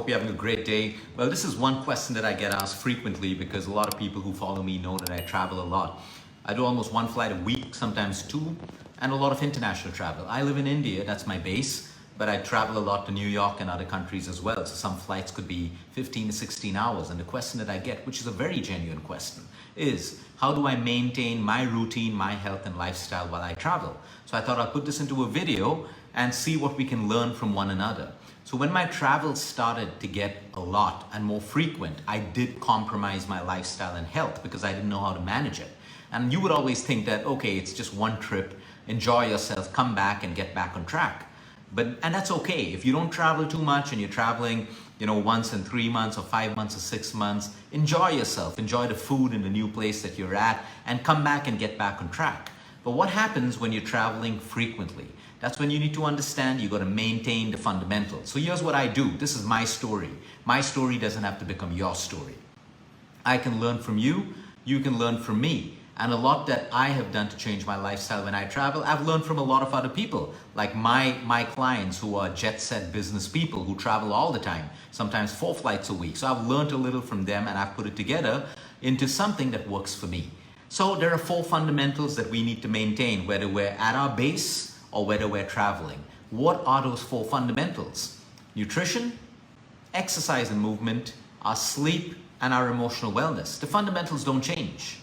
Hope you're having a great day. Well, this is one question that I get asked frequently because a lot of people who follow me know that I travel a lot. I do almost one flight a week, sometimes two, and a lot of international travel. I live in India, that's my base, but I travel a lot to New York and other countries as well. So some flights could be 15 to 16 hours. And the question that I get, which is a very genuine question, is how do I maintain my routine, my health and lifestyle while I travel? So I thought I'd put this into a video and see what we can learn from one another. So when my travels started to get a lot and more frequent, I did compromise my lifestyle and health because I didn't know how to manage it. And you would always think that, okay, it's just one trip, enjoy yourself, come back and get back on track. And that's okay. If you don't travel too much and you're traveling, once in 3 months or 5 months or 6 months, enjoy yourself, enjoy the food in the new place that you're at and come back and get back on track. But what happens when you're traveling frequently? That's when you need to understand you got to maintain the fundamentals. So here's what I do. This is my story. My story doesn't have to become your story. I can learn from you. You can learn from me. And a lot that I have done to change my lifestyle when I travel, I've learned from a lot of other people, like my clients who are jet set business people who travel all the time, sometimes 4 flights a week. So I've learned a little from them and I've put it together into something that works for me. So there are 4 fundamentals that we need to maintain, whether we're at our base or whether we're traveling. What are those 4 fundamentals? Nutrition, exercise and movement, our sleep, and our emotional wellness. The fundamentals don't change.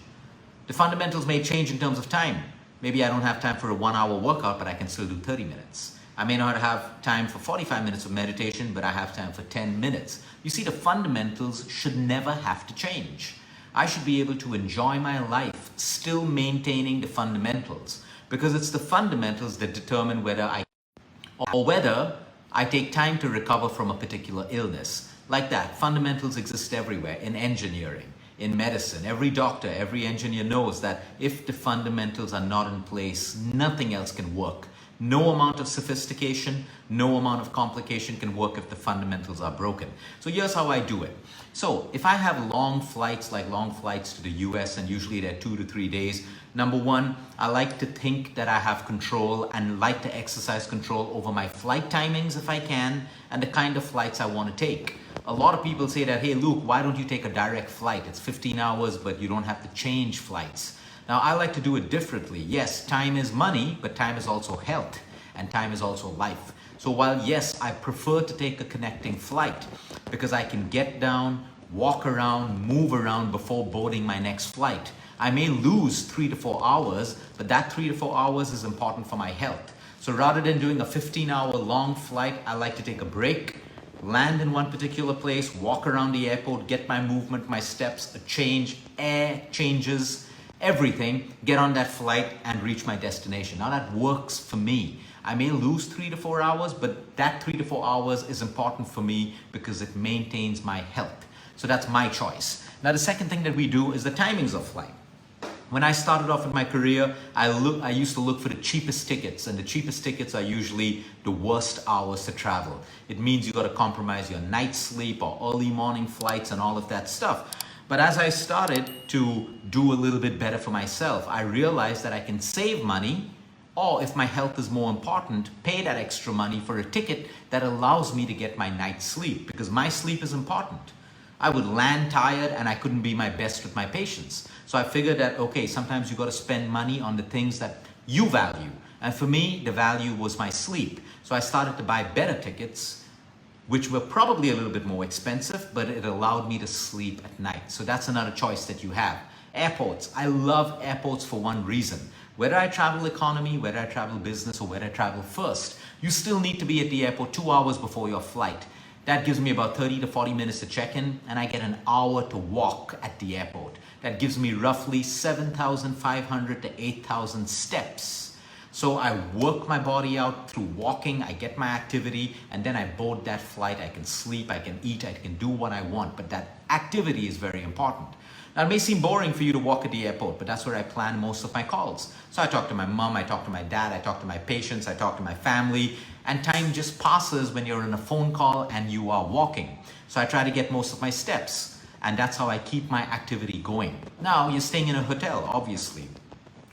The fundamentals may change in terms of time. Maybe I don't have time for a 1-hour workout, but I can still do 30 minutes. I may not have time for 45 minutes of meditation, but I have time for 10 minutes. You see, the fundamentals should never have to change. I should be able to enjoy my life still maintaining the fundamentals, because it's the fundamentals that determine whether I take time to recover from a particular illness. Like that, fundamentals exist everywhere in engineering, in medicine. Every doctor, every engineer knows that if the fundamentals are not in place, nothing else can work. No amount of sophistication, no amount of complication can work if the fundamentals are broken. So here's how I do it. So if I have long flights to the US, and usually they're 2 to 3 days, number one, I like to think that I have control and like to exercise control over my flight timings if I can, and the kind of flights I want to take. A lot of people say that, hey Luke, why don't you take a direct flight? It's 15 hours, but you don't have to change flights. Now, I like to do it differently. Yes, time is money, but time is also health, and time is also life. So while yes, I prefer to take a connecting flight because I can get down, walk around, move around before boarding my next flight, I may lose 3 to 4 hours, but that 3 to 4 hours is important for my health. So rather than doing a 15-hour long flight, I like to take a break, land in one particular place, walk around the airport, get my movement, my steps, a change, air changes, everything, get on that flight and reach my destination. Now that works for me. I may lose 3 to 4 hours, but that 3 to 4 hours is important for me because it maintains my health. So that's my choice. Now the second thing that we do is the timings of flight. When I started off in my career, I used to look for the cheapest tickets, and the cheapest tickets are usually the worst hours to travel. It means you got to compromise your night sleep or early morning flights and all of that stuff. But as I started to do a little bit better for myself, I realized that I can save money, or if my health is more important, pay that extra money for a ticket that allows me to get my night's sleep, because my sleep is important. I would land tired and I couldn't be my best with my patients. So I figured that, okay, sometimes you got to spend money on the things that you value. And for me, the value was my sleep. So I started to buy better tickets, which were probably a little bit more expensive, but it allowed me to sleep at night. So that's another choice that you have. Airports. I love airports for one reason. Whether I travel economy, whether I travel business, or whether I travel first, you still need to be at the airport 2 hours before your flight. That gives me about 30 to 40 minutes to check in, and I get an hour to walk at the airport. That gives me roughly 7,500 to 8,000 steps. So I work my body out through walking, I get my activity, and then I board that flight. I can sleep, I can eat, I can do what I want, but that activity is very important. Now, it may seem boring for you to walk at the airport, but that's where I plan most of my calls. So I talk to my mom, I talk to my dad, I talk to my patients, I talk to my family, and time just passes when you're on a phone call and you are walking. So I try to get most of my steps, and that's how I keep my activity going. Now, you're staying in a hotel, obviously.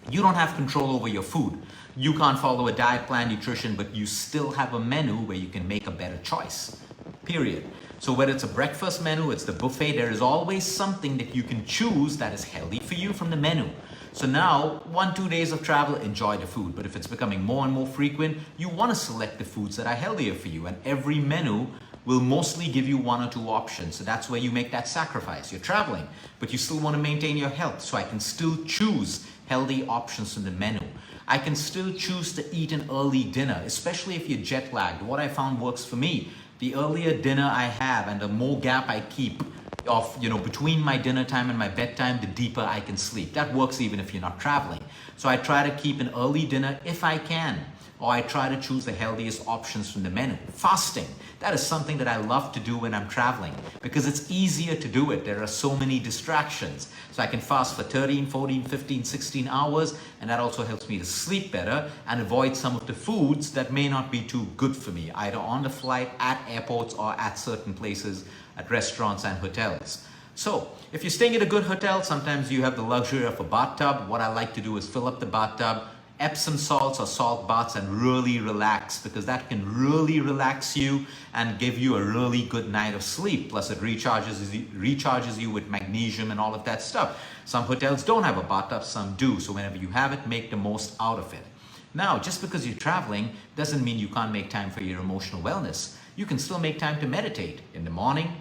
You don't have control over your food. You can't follow a diet plan, nutrition, but you still have a menu where you can make a better choice, period. So whether it's a breakfast menu, it's the buffet, there is always something that you can choose that is healthy for you from the menu. So now, 1-2 days of travel, enjoy the food. But if it's becoming more and more frequent, you want to select the foods that are healthier for you. And every menu will mostly give you 1 or 2 options. So that's where you make that sacrifice. You're traveling, but you still want to maintain your health. So I can still choose healthy options from the menu. I can still choose to eat an early dinner, especially if you're jet lagged. What I found works for me, the earlier dinner I have and the more gap I keep of, between my dinner time and my bedtime, the deeper I can sleep. That works even if you're not traveling. So I try to keep an early dinner if I can, or I try to choose the healthiest options from the menu. Fasting, that is something that I love to do when I'm traveling because it's easier to do it. There are so many distractions. So I can fast for 13, 14, 15, 16 hours, and that also helps me to sleep better and avoid some of the foods that may not be too good for me, either on the flight, at airports, or at certain places, at restaurants and hotels. So if you're staying at a good hotel, sometimes you have the luxury of a bathtub. What I like to do is fill up the bathtub, Epsom salts or salt baths, and really relax, because that can really relax you and give you a really good night of sleep. Plus it recharges you with magnesium and all of that stuff. Some hotels don't have a bathtub, some do. So whenever you have it, make the most out of it. Now, just because you're traveling doesn't mean you can't make time for your emotional wellness. You can still make time to meditate in the morning,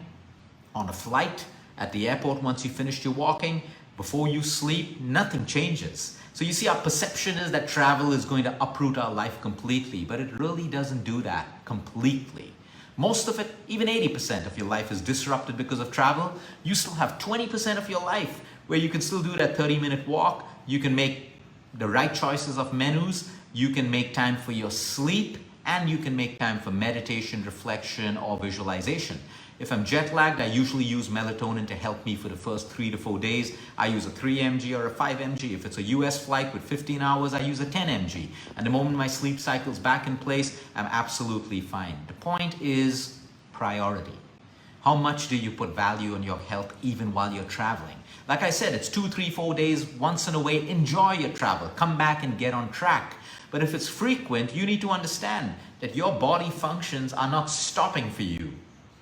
on a flight, at the airport once you finished your walking, before you sleep. Nothing changes. So you see, our perception is that travel is going to uproot our life completely, but it really doesn't do that completely. Most of it, even 80% of your life is disrupted because of travel. You still have 20% of your life where you can still do that 30-minute walk. You can make the right choices of menus. You can make time for your sleep, and you can make time for meditation, reflection, or visualization. If I'm jet lagged, I usually use melatonin to help me for the first 3 to 4 days. I use a 3 mg or a 5 mg. If it's a US flight with 15 hours, I use a 10 mg. And the moment my sleep cycle's back in place, I'm absolutely fine. The point is priority. How much do you put value on your health even while you're traveling? Like I said, it's 2, 3, 4 days, once in a way. Enjoy your travel. Come back and get on track. But if it's frequent, you need to understand that your body functions are not stopping for you.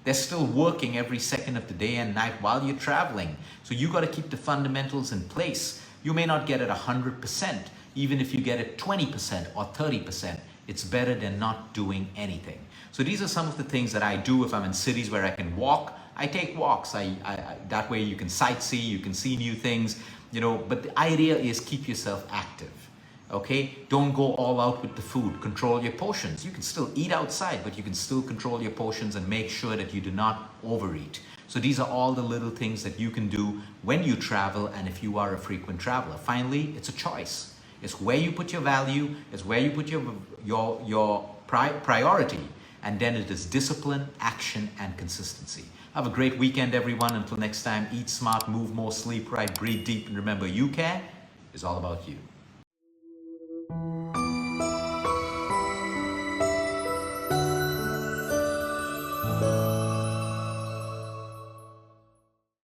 They're still working every second of the day and night while you're traveling. So you got to keep the fundamentals in place. You may not get it 100%. Even if you get it 20% or 30%, it's better than not doing anything. So these are some of the things that I do if I'm in cities where I can walk. I take walks. That way you can sightsee, you can see new things, but the idea is keep yourself active. Okay, don't go all out with the food. Control your portions. You can still eat outside, but you can still control your portions and make sure that you do not overeat. So these are all the little things that you can do when you travel, and if you are a frequent traveler. Finally, it's a choice. It's where you put your value. It's where you put your priority, and then it is discipline, action, and consistency. Have a great weekend, everyone. Until next time, eat smart, move more, sleep right, breathe deep, and remember, you care is all about you.